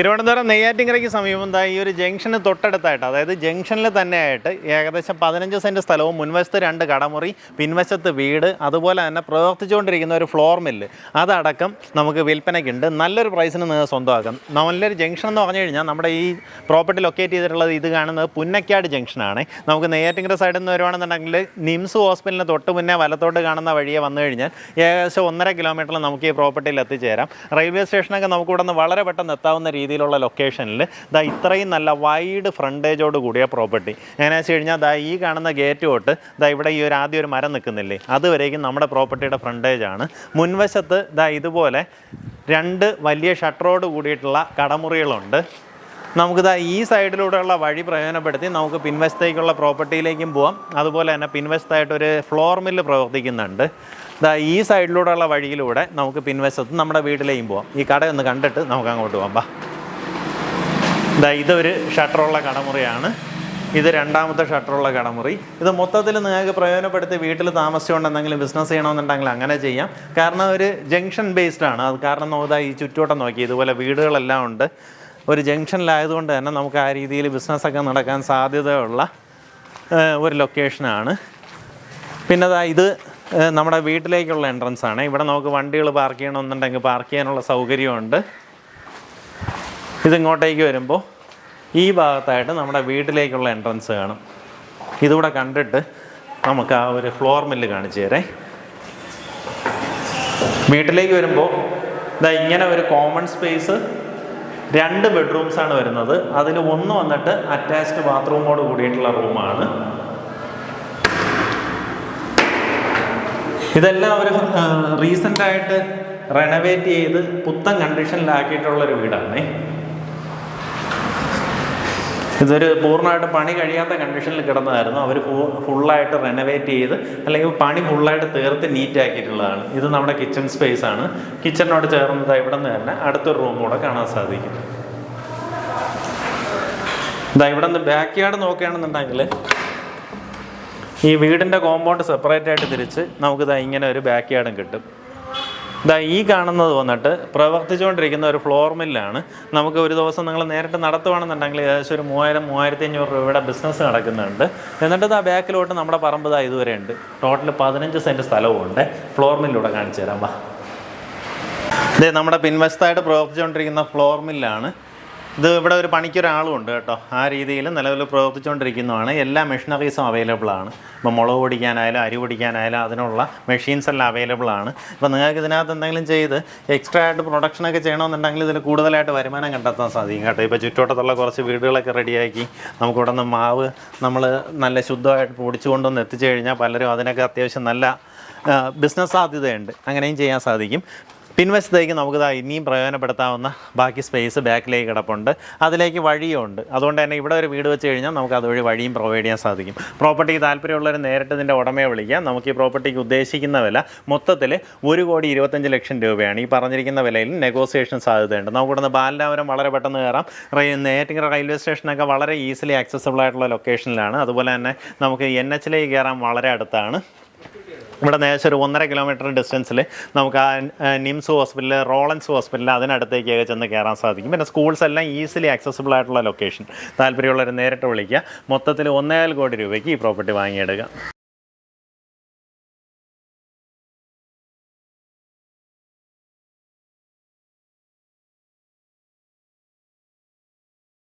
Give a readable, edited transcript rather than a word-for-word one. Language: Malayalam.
തിരുവനന്തപുരം നെയ്യാറ്റിൻകരയ്ക്ക് സമീപം ഈ ഒരു ജംഗ്ഷന് തൊട്ടടുത്തായിട്ട്, അതായത് ജംഗ്ഷനിൽ തന്നെയായിട്ട് ഏകദേശം 15 സെൻറ്റ് സ്ഥലവും മുൻവശത്ത് 2 കടമുറി, പിൻവശത്ത് വീട്, അതുപോലെ തന്നെ പ്രവർത്തിച്ചുകൊണ്ടിരിക്കുന്ന ഒരു ഫ്ലോർ മില്ല് അതടക്കം നമുക്ക് വിൽപ്പനയ്ക്കുണ്ട്. നല്ലൊരു പ്രൈസിന് നിങ്ങൾ സ്വന്തമാക്കാം. നല്ലൊരു ജംഗ്ഷൻ എന്ന് പറഞ്ഞു കഴിഞ്ഞാൽ നമ്മുടെ ഈ പ്രോപ്പർട്ടി ലൊക്കേറ്റ് ചെയ്തിട്ടുള്ളത് ഇത് കാണുന്നത് പുന്നക്കാട് ജംഗ്ഷനാണ്. നമുക്ക് നെയ്യാറ്റിൻകര സൈഡിൽ നിന്ന് വരുവാണെന്നുണ്ടെങ്കിൽ നിംസ് ഹോസ്പിറ്റലിന് തൊട്ട് മുന്നേ വലത്തോട്ട് കാണുന്ന വഴിയെ വന്നു കഴിഞ്ഞാൽ ഏകദേശം 1.5 കിലോമീറ്ററിൽ നമുക്ക് ഈ പ്രോപ്പർട്ടിയിൽ എത്തിച്ചേരാം. റെയിൽവേ സ്റ്റേഷനൊക്കെ നമുക്ക് ഇവിടെ നിന്ന് വളരെ പെട്ടെന്ന് എത്താവുന്ന രീതിയിലുള്ള ലൊക്കേഷനിൽ ഇത്രയും നല്ല വൈഡ് ഫ്രണ്ടേജോട് കൂടിയ പ്രോപ്പർട്ടി. എങ്ങനെയാണെന്ന് വെച്ച് കഴിഞ്ഞാൽ ഈ കാണുന്ന ഗേറ്റ് തൊട്ട് ഇവിടെ ഈ ആദ്യം ഒരു മരം നിൽക്കുന്നില്ലേ, അതുവരേക്കും നമ്മുടെ പ്രോപ്പർട്ടിയുടെ ഫ്രണ്ടേജാണ്. മുൻവശത്ത് ഇതുപോലെ 2 വലിയ ഷട്ടറോട് കൂടിയിട്ടുള്ള കടമുറികളുണ്ട്. നമുക്കിതാ ഈ സൈഡിലൂടെയുള്ള വഴി പ്രയോജനപ്പെടുത്തി നമുക്ക് പിൻവശത്തേക്കുള്ള പ്രോപ്പർട്ടിയിലേക്കും പോവാം. അതുപോലെ തന്നെ പിൻവശത്തായിട്ടൊരു ഫ്ലോർ മില്ല് പ്രവർത്തിക്കുന്നുണ്ട്. ഈ സൈഡിലൂടെയുള്ള വഴിയിലൂടെ നമുക്ക് പിൻവശത്ത് നമ്മുടെ വീട്ടിലേക്കും പോവാം. ഈ കടയൊന്ന് കണ്ടിട്ട് നമുക്ക് അങ്ങോട്ട് പോകാം. ഇതൊരു ഷട്ടറുള്ള കടമുറിയാണ്. ഇത് 2ാമത്തെ ഷട്ടറുള്ള കടമുറി. ഇത് മൊത്തത്തിൽ നിങ്ങൾക്ക് പ്രയോജനപ്പെടുത്തി വീട്ടിൽ താമസിച്ചുകൊണ്ട് എന്തെങ്കിലും ബിസിനസ് ചെയ്യണമെന്നുണ്ടെങ്കിൽ അങ്ങനെ ചെയ്യാം. കാരണം ഒരു ജംഗ്ഷൻ ബേസ്ഡ് ആണ്. അത് കാരണം ഈ ചുറ്റോട്ടം നോക്കി ഇതുപോലെ വീടുകളെല്ലാം ഉണ്ട്. ഒരു ജംഗ്ഷനിലായതുകൊണ്ട് തന്നെ നമുക്ക് ആ രീതിയിൽ ബിസിനസ്സൊക്കെ നടക്കാൻ സാധ്യതയുള്ള ഒരു ലൊക്കേഷനാണ്. പിന്നെ ഇത് നമ്മുടെ വീട്ടിലേക്കുള്ള എൻട്രൻസ് ആണ്. ഇവിടെ നമുക്ക് വണ്ടികൾ പാർക്ക് ചെയ്യണമെന്നുണ്ടെങ്കിൽ പാർക്ക് ചെയ്യാനുള്ള സൗകര്യമുണ്ട്. ഇതിങ്ങോട്ടേക്ക് വരുമ്പോൾ ഈ ഭാഗത്തായിട്ട് നമ്മുടെ വീട്ടിലേക്കുള്ള എൻട്രൻസ് കാണും. ഇതുകൂടെ കണ്ടിട്ട് നമുക്ക് ആ ഒരു ഫ്ലോർ മില്ല് കാണിച്ചു തരേ. വീട്ടിലേക്ക് വരുമ്പോൾ ഇങ്ങനെ ഒരു കോമൺ സ്പേസ്, 2 ബെഡ്റൂംസാണ് വരുന്നത്. അതിൽ ഒന്ന് വന്നിട്ട് അറ്റാച്ച്ഡ് ബാത്റൂമോട് കൂടിയിട്ടുള്ള റൂമാണ്. ഇതെല്ലാം ഒരു റീസെൻ്റായിട്ട് റെനോവേറ്റ് ചെയ്ത് പുത്തൻ കണ്ടീഷനിലാക്കിയിട്ടുള്ളൊരു വീടാണ്. ഇതൊരു പൂർണ്ണമായിട്ട് പണി കഴിയാത്ത കണ്ടീഷനിൽ കിടന്നതായിരുന്നു. അവർ ഫുള്ളായിട്ട് റെനോവേറ്റ് ചെയ്ത് അല്ലെങ്കിൽ പണി ഫുള്ളായിട്ട് തീർത്ത് നീറ്റാക്കിയിട്ടുള്ളതാണ്. ഇത് നമ്മുടെ കിച്ചൺ സ്പേസ് ആണ്. കിച്ചണിനോട് ചേർന്നത് ഇവിടെ നിന്ന് തന്നെ അടുത്തൊരു റൂം കൂടെ കാണാൻ സാധിക്കും. ഇവിടെ നിന്ന് ബാക്ക് യാർഡ് നോക്കുകയാണെന്നുണ്ടെങ്കിൽ ഈ വീടിൻ്റെ കോമ്പൗണ്ട് സെപ്പറേറ്റ് ആയിട്ട് തിരിച്ച് നമുക്ക് ഇങ്ങനെ ഒരു ബാക്ക് യാർഡും കിട്ടും. ഈ കാണുന്നത് വന്നിട്ട് പ്രവർത്തിച്ചുകൊണ്ടിരിക്കുന്ന ഒരു ഫ്ലോർ മില്ലാണ്. നമുക്ക് ഒരു ദിവസം നിങ്ങൾ നേരിട്ട് നടത്തുകയാണെന്നുണ്ടെങ്കിൽ ഏകദേശം ഒരു 3000-3500 രൂപയുടെ ബിസിനസ് നടക്കുന്നുണ്ട്. എന്നിട്ട് ബാക്കിലോട്ട് നമ്മുടെ പറമ്പ് ഇതുവരെ ഉണ്ട്. ടോട്ടൽ 15 സെൻറ്റ് സ്ഥലവും ഉണ്ട്. ഫ്ലോർ മില്ലൂടെ കാണിച്ചു തരാം. നമ്മുടെ പിൻവശത്തായിട്ട് പ്രവർത്തിച്ചുകൊണ്ടിരിക്കുന്ന ഫ്ലോർ മില്ലാണ്. ഇത് ഇവിടെ ഒരു പണിക്കൊരാളും ഉണ്ട് കേട്ടോ. ആ രീതിയിൽ നിലവിൽ പ്രവർത്തിച്ചുകൊണ്ടിരിക്കുന്നതാണ്. എല്ലാ മെഷീനറീസും അവൈലബിൾ ആണ്. ഇപ്പോൾ മുളക് പൊടിക്കാനായാലും അരി പൊടിക്കാനായാലും അതിനുള്ള മെഷീൻസ് എല്ലാം അവൈലബിൾ ആണ്. ഇപ്പോൾ നിങ്ങൾക്ക് ഇതിനകത്ത് എന്തെങ്കിലും ചെയ്ത് എക്സ്ട്രാ ആയിട്ട് പ്രൊഡക്ഷനൊക്കെ ചെയ്യണമെന്നുണ്ടെങ്കിൽ ഇതിൽ കൂടുതലായിട്ട് വരുമാനം കണ്ടെത്താൻ സാധിക്കും കേട്ടോ. ഇപ്പോൾ ചുറ്റോട്ടത്തുള്ള കുറച്ച് വീടുകളൊക്കെ റെഡിയാക്കി നമുക്കിവിടെ നിന്ന് മാവ് നമ്മൾ നല്ല ശുദ്ധമായിട്ട് പൊടിച്ചു കൊണ്ടുവന്ന് എത്തിച്ചു കഴിഞ്ഞാൽ പലരും അതിനൊക്കെ അത്യാവശ്യം നല്ല ബിസിനസ് സാധ്യതയുണ്ട്. അങ്ങനെയും ചെയ്യാൻ സാധിക്കും. പിൻവശത്തേക്ക് നമുക്ക് ഇനിയും പ്രയോജനപ്പെടുത്താവുന്ന ബാക്കി സ്പേസ് ബാക്കിലേക്ക് കിടപ്പുണ്ട്. അതിലേക്ക് വഴിയുണ്ട്. അതുകൊണ്ട് തന്നെ ഇവിടെ ഒരു വീട് വെച്ച് കഴിഞ്ഞാൽ നമുക്ക് അതുവഴി വഴിയും പ്രൊവൈഡ് ചെയ്യാൻ സാധിക്കും. പ്രോപ്പർട്ടിക്ക് താല്പര്യമുള്ളവർ നേരിട്ട് ഇതിൻ്റെ ഉടമയെ വിളിക്കാം. നമുക്ക് ഈ പ്രോപ്പർട്ടിക്ക് ഉദ്ദേശിക്കുന്ന വില മൊത്തത്തിൽ 1,25,00,000 രൂപയാണ്. ഈ പറഞ്ഞിരിക്കുന്ന വിലയിൽ നെഗോസിയേഷൻ സാധ്യതയുണ്ട്. നമുക്കിവിടുന്ന് ബാലരാമപുരം വളരെ പെട്ടെന്ന് കയറാം. നെയ്യാറ്റിൻകര റെയിൽവേ സ്റ്റേഷനൊക്കെ വളരെ ഈസിലി ആക്സസിബിൾ ആയിട്ടുള്ള ലൊക്കേഷനിലാണ്. അതുപോലെ തന്നെ നമുക്ക് NH-ലേക്ക് കയറാൻ വളരെ അടുത്താണ്. ഇവിടെ ഏകദേശം ഒരു 1.5 കിലോമീറ്റർ ഡിസ്റ്റൻസിൽ നമുക്ക് ആ നിംസ് ഹോസ്പിറ്റൽ, റോളൻസ് ഹോസ്പിറ്റൽ അതിനടുത്തേക്കൊക്കെ ചെന്ന് കയറാൻ സാധിക്കും. പിന്നെ സ്കൂൾസ് എല്ലാം ഈസിലി ആക്സസിബിൾ ആയിട്ടുള്ള ലൊക്കേഷൻ. താല്പര്യമുള്ളവർ നേരിട്ട് വിളിക്കുക. മൊത്തത്തിൽ 1.25 കോടി രൂപയ്ക്ക് ഈ പ്രോപ്പർട്ടി വാങ്ങിയെടുക്കാം.